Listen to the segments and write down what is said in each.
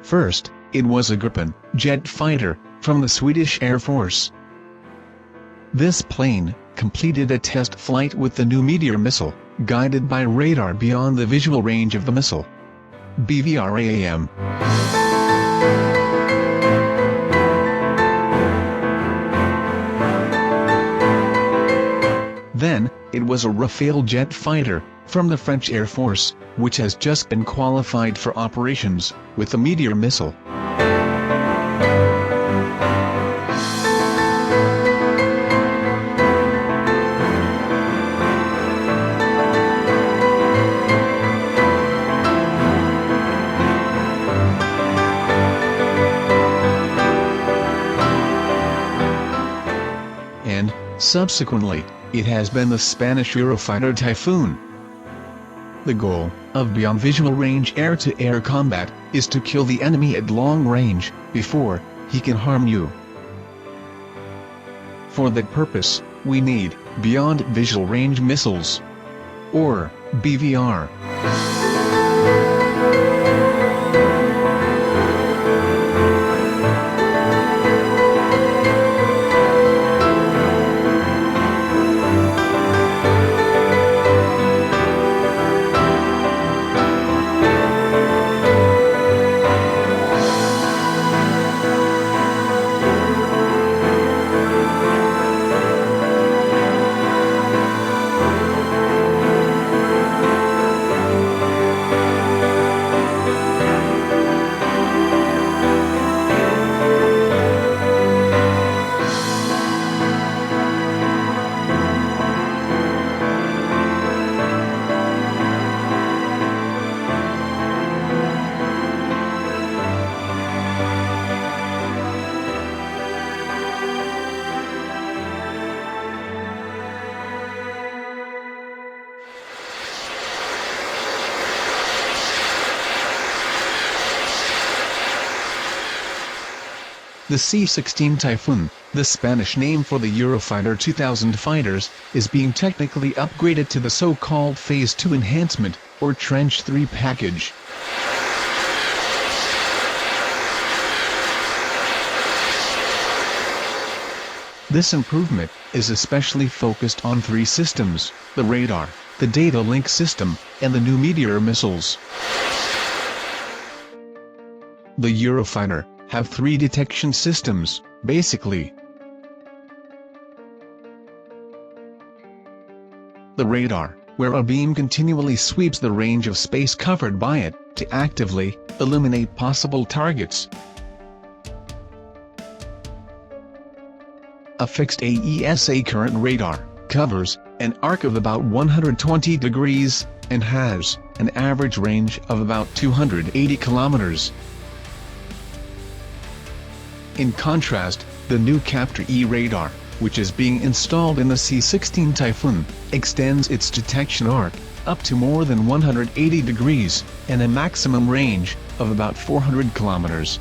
First, it was a Gripen jet fighter from the Swedish Air Force. This plane completed a test flight with the new Meteor missile, guided by radar beyond the visual range of the missile. BVRAAM. Then, it was a Rafale jet fighter from the French Air Force, which has just been qualified for operations with the Meteor missile. And, subsequently, it has been the Spanish Eurofighter Typhoon. The goal of Beyond Visual Range air-to-air combat is to kill the enemy at long range before he can harm you. For that purpose, we need Beyond Visual Range missiles, or BVR. The C-16 Typhoon, the Spanish name for the Eurofighter 2000 fighters, is being technically upgraded to the so-called Phase 2 enhancement, or Tranche 3 package. This improvement is especially focused on 3 systems: the radar, the data link system, and the new Meteor missiles. The Eurofighter have 3 detection systems, basically. The radar, where a beam continually sweeps the range of space covered by it, to actively eliminate possible targets. A fixed AESA current radar covers an arc of about 120 degrees, and has an average range of about 280 kilometers. In contrast, the new Captor-E radar, which is being installed in the C-16 Typhoon, extends its detection arc up to more than 180 degrees, and a maximum range of about 400 kilometers.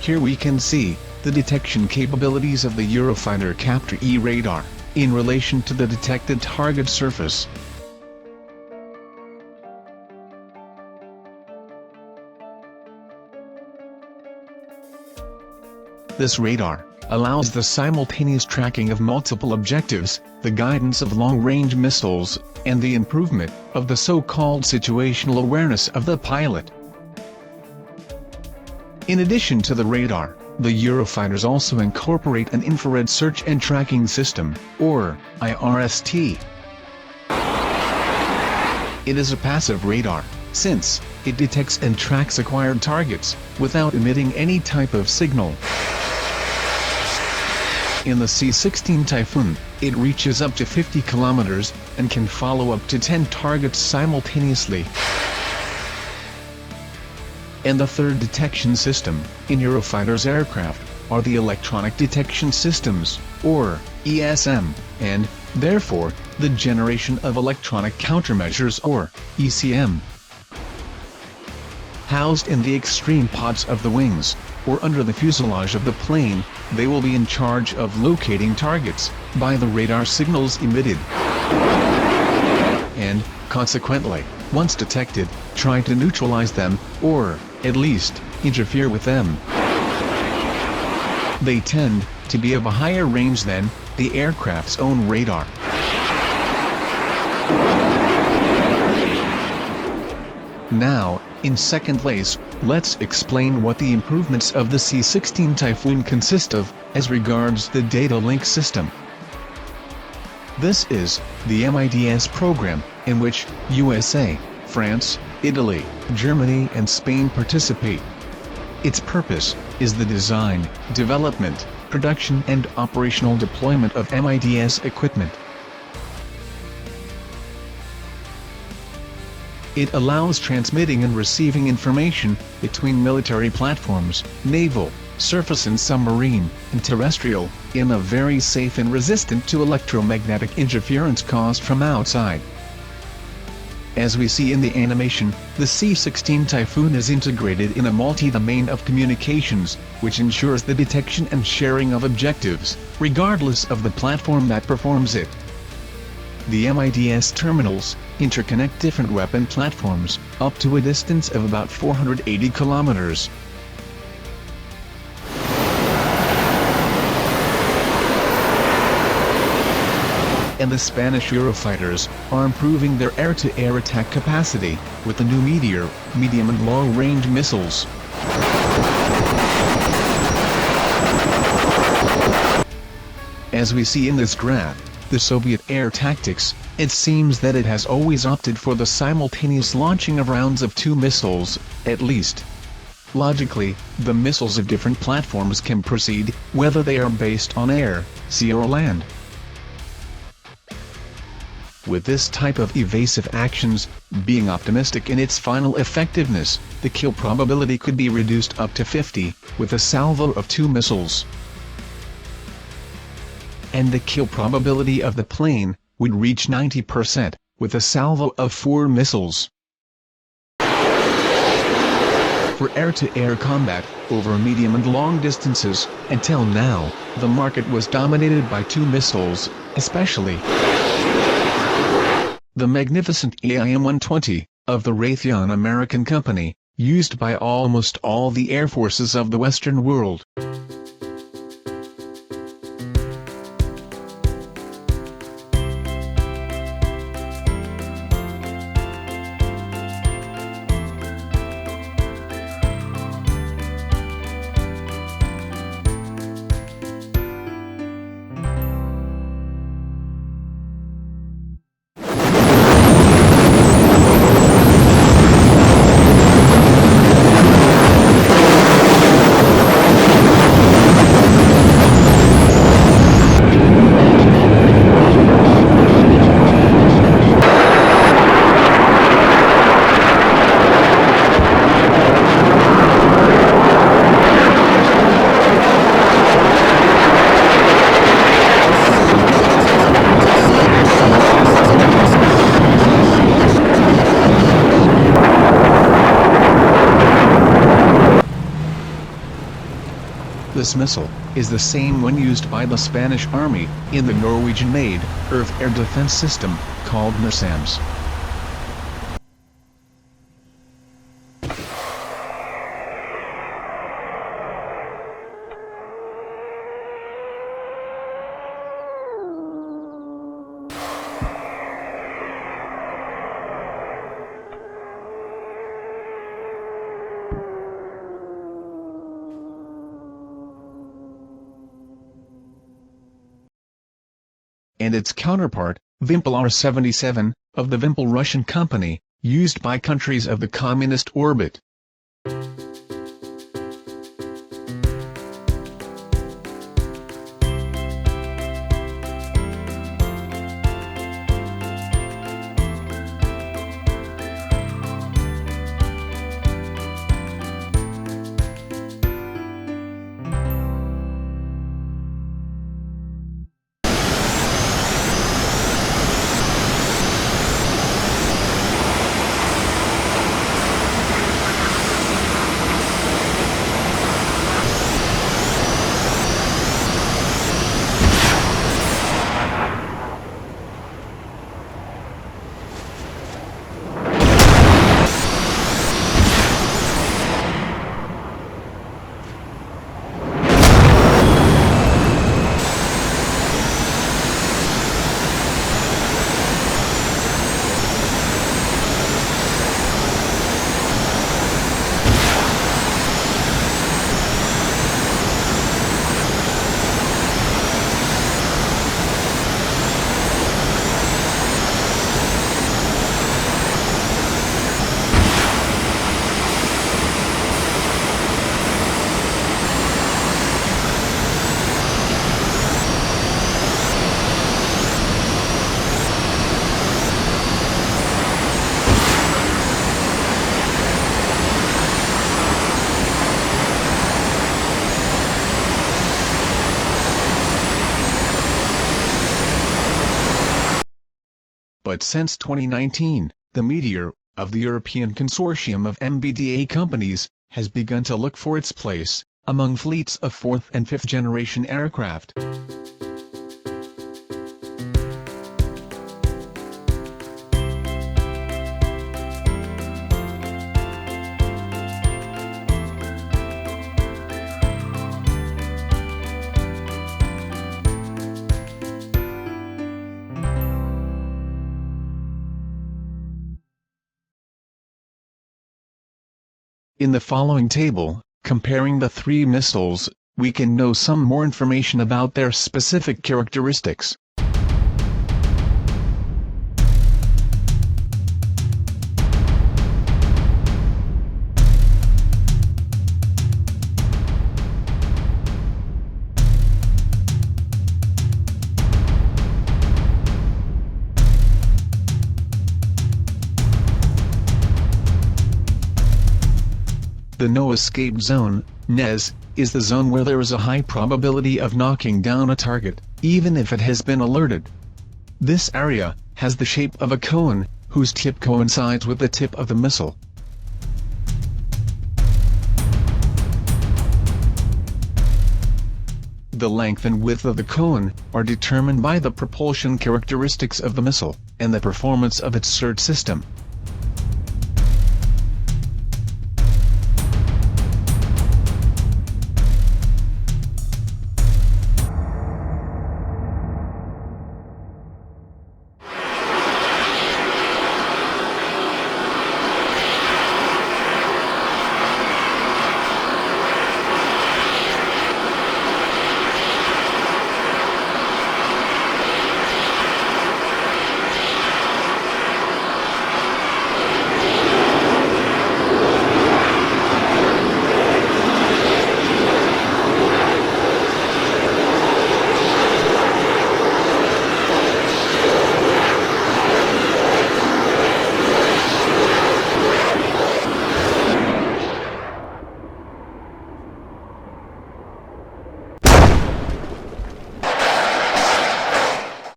Here we can see the detection capabilities of the Eurofighter Captor-E radar in relation to the detected target surface. This radar allows the simultaneous tracking of multiple objectives, the guidance of long-range missiles, and the improvement of the so-called situational awareness of the pilot. In addition to the radar, the Eurofighters also incorporate an infrared search and tracking system, or IRST. It is a passive radar, since it detects and tracks acquired targets without emitting any type of signal. In the C-16 Typhoon, it reaches up to 50 kilometers and can follow up to 10 targets simultaneously. And the third detection system in Eurofighters aircraft are the electronic detection systems, or ESM, and, therefore, the generation of electronic countermeasures, or ECM. Housed in the extreme pods of the wings, or under the fuselage of the plane, they will be in charge of locating targets by the radar signals emitted. And, consequently, once detected, try to neutralize them, or, at least, interfere with them. They tend to be of a higher range than the aircraft's own radar. Now, in second place, let's explain what the improvements of the C-16 Typhoon consist of, as regards the data link system. This is the MIDS program, in which USA, France, Italy, Germany and Spain participate. Its purpose is the design, development, production and operational deployment of MIDS equipment. It allows transmitting and receiving information between military platforms, naval, surface and submarine, and terrestrial, in a very safe and resistant to electromagnetic interference caused from outside. As we see in the animation, the C-16 Typhoon is integrated in a multi-domain of communications, which ensures the detection and sharing of objectives, regardless of the platform that performs it. The MIDS terminals interconnect different weapon platforms, up to a distance of about 480 kilometers. And the Spanish Eurofighters are improving their air-to-air attack capacity with the new Meteor medium and long-range missiles. As we see in this graph, the Soviet air tactics, it seems that it has always opted for the simultaneous launching of rounds of 2 missiles, at least. Logically, the missiles of different platforms can proceed, whether they are based on air, sea or land. With this type of evasive actions being optimistic in its final effectiveness, the kill probability could be reduced up to 50, with a salvo of 2 missiles. And the kill probability of the plane would reach 90%, with a salvo of 4 missiles. For air-to-air combat, over medium and long distances, until now, the market was dominated by 2 missiles, especially the magnificent AIM-120, of the Raytheon American Company, used by almost all the air forces of the Western world. This missile is the same one used by the Spanish Army in the Norwegian-made Earth Air Defense System, called NASAMS. And its counterpart, Vympel R-77, of the Vympel Russian company, used by countries of the communist orbit. but since 2019, the Meteor, of the European consortium of MBDA companies, has begun to look for its place among fleets of 4th and 5th generation aircraft. In the following table, comparing the three missiles, we can know some more information about their specific characteristics. The No Escape Zone, NES, is the zone where there is a high probability of knocking down a target, even if it has been alerted. This area has the shape of a cone, whose tip coincides with the tip of the missile. The length and width of the cone are determined by the propulsion characteristics of the missile, and the performance of its surge system.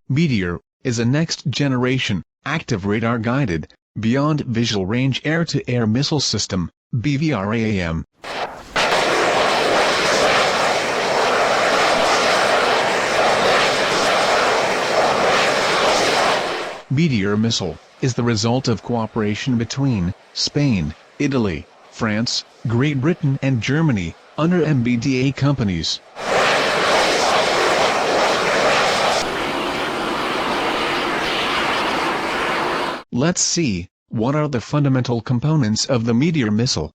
Meteor is a next-generation, active radar-guided, beyond visual range air-to-air missile system, BVRAAM. Meteor missile is the result of cooperation between Spain, Italy, France, Great Britain and Germany, under MBDA companies. Let's see, what are the fundamental components of the Meteor missile?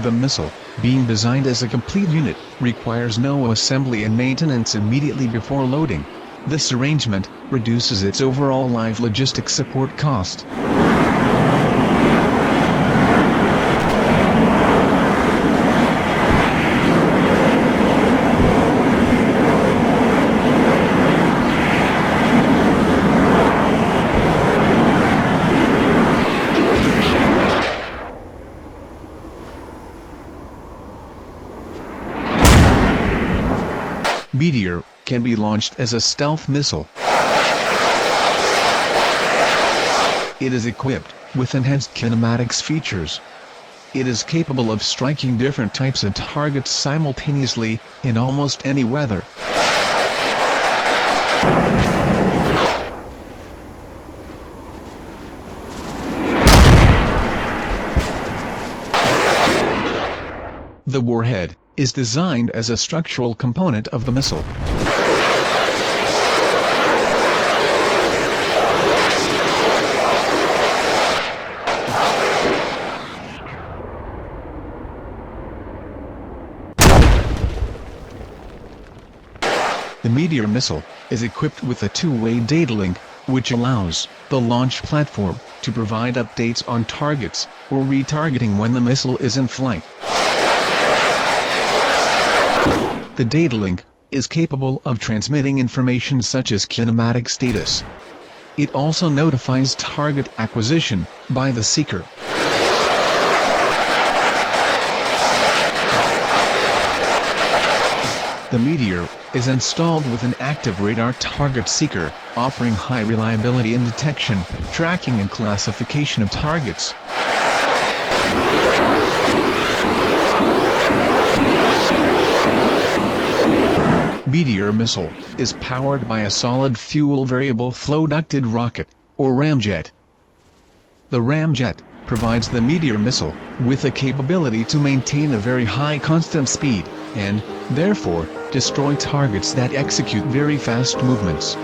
The missile, being designed as a complete unit, requires no assembly and maintenance immediately before loading. This arrangement reduces its overall live logistics support cost. Meteor can be launched as a stealth missile. It is equipped with enhanced kinematics features. it is capable of striking different types of targets simultaneously, in almost any weather. The warhead is designed as a structural component of the missile. The Meteor missile is equipped with a two-way data link, which allows the launch platform to provide updates on targets or retargeting when the missile is in flight. The data link is capable of transmitting information such as kinematic status. It also notifies target acquisition by the seeker. The Meteor is installed with an active radar target seeker, offering high reliability in detection, tracking and classification of targets. Meteor missile is powered by a solid fuel variable flow ducted rocket, or ramjet. The ramjet provides the Meteor missile with the capability to maintain a very high constant speed, and, therefore, destroy targets that execute very fast movements.